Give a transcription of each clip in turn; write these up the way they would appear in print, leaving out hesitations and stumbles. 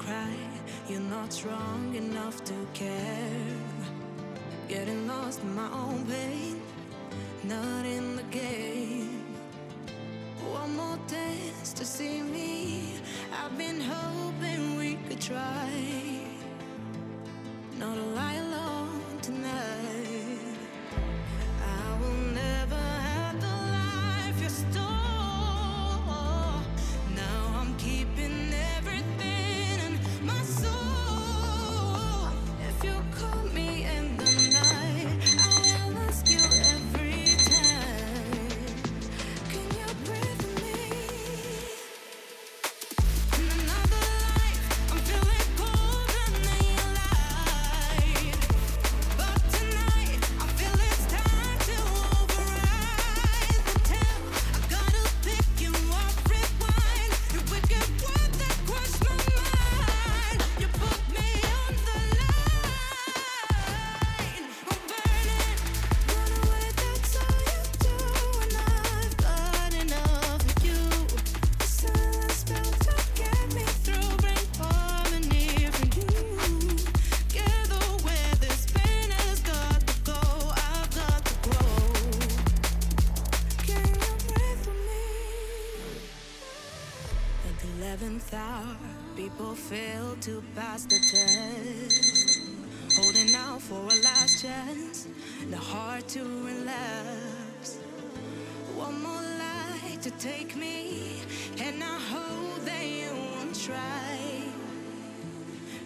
cry. You're not strong enough to care. Getting lost in my own pain, not in the game. One more dance to see me. I've been hoping we could try not to lie alone tonight. I will never have the life you stole. Now I'm keeping everything in my soul. If you call me in the night, I will ask you every time, can you breathe with me? In another life, I'm feeling colder than your light. But tonight, I feel it's time to override the tale. I gotta pick you up, rewind. Your wicked word that crushed my mind. You put me on the line. I'm burning, run away, that's all you do. And I've got enough of you. The silence built to get me through, bring harmony for you. Together where this pain has got to go, I've got to grow. Can you breathe with me? At the 11th hour, people fail to pass the test. Holding out for a last chance, the heart to relapse. One more light to take me, and I hope that you won't try.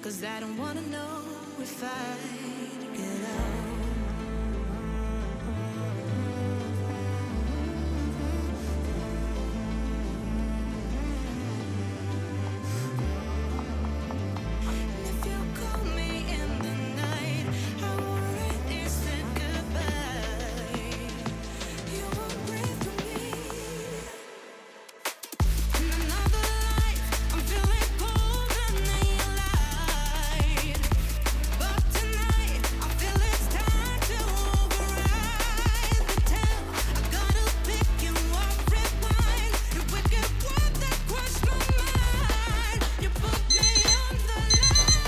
'Cause I don't wanna know if I get out. If you call me in the night, I already said goodbye. You won't breathe with me. In another life, I'm feeling colder than your light. But tonight, I feel it's time to override the tale. I gotta pick you up, rewind. Your wicked word that crushed my mind. You put me on the line.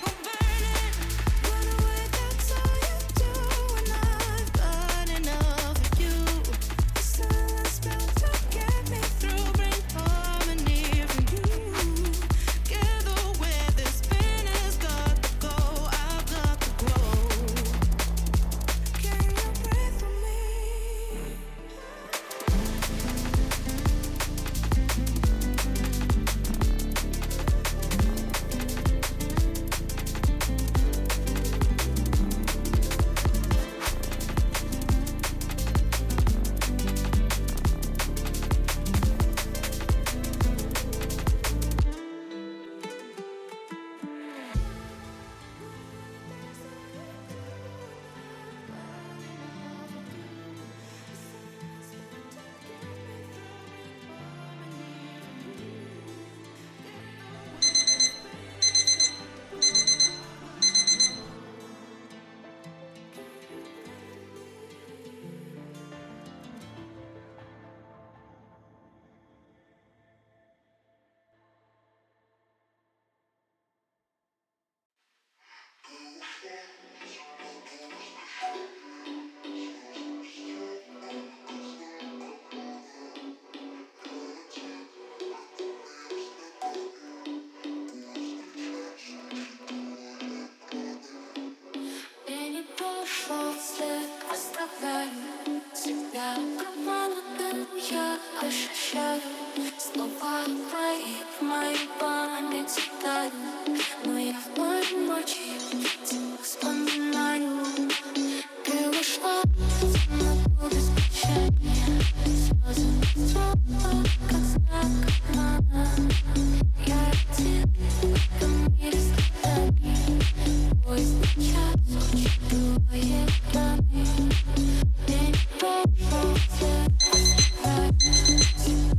I'm burning, run away, that's all you do. And I've got enough of you. The silence built to get me through, bring harmony for you. Together where this pain has got to go, I've got to grow. Can you breathe with me? Я не пошел вслед, оставляю себя. Как молодым я ощущаю слова твои в моей памяти тают. Но я в моей ночи тебя вспоминаю. Ты ушла в темноту без прощания. Слезы снова, как знак обмана. Я один в этом мире страданий. Поезд час, учитывая планы. Мне не пошел вслед, оставляю тебя.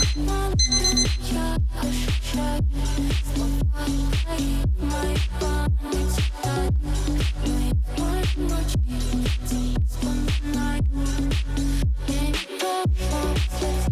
Как молодым я ощущаю слова твои в моей памяти тают. Но я в моей ночи тебя вспоминаю. Мне не пошел вслед,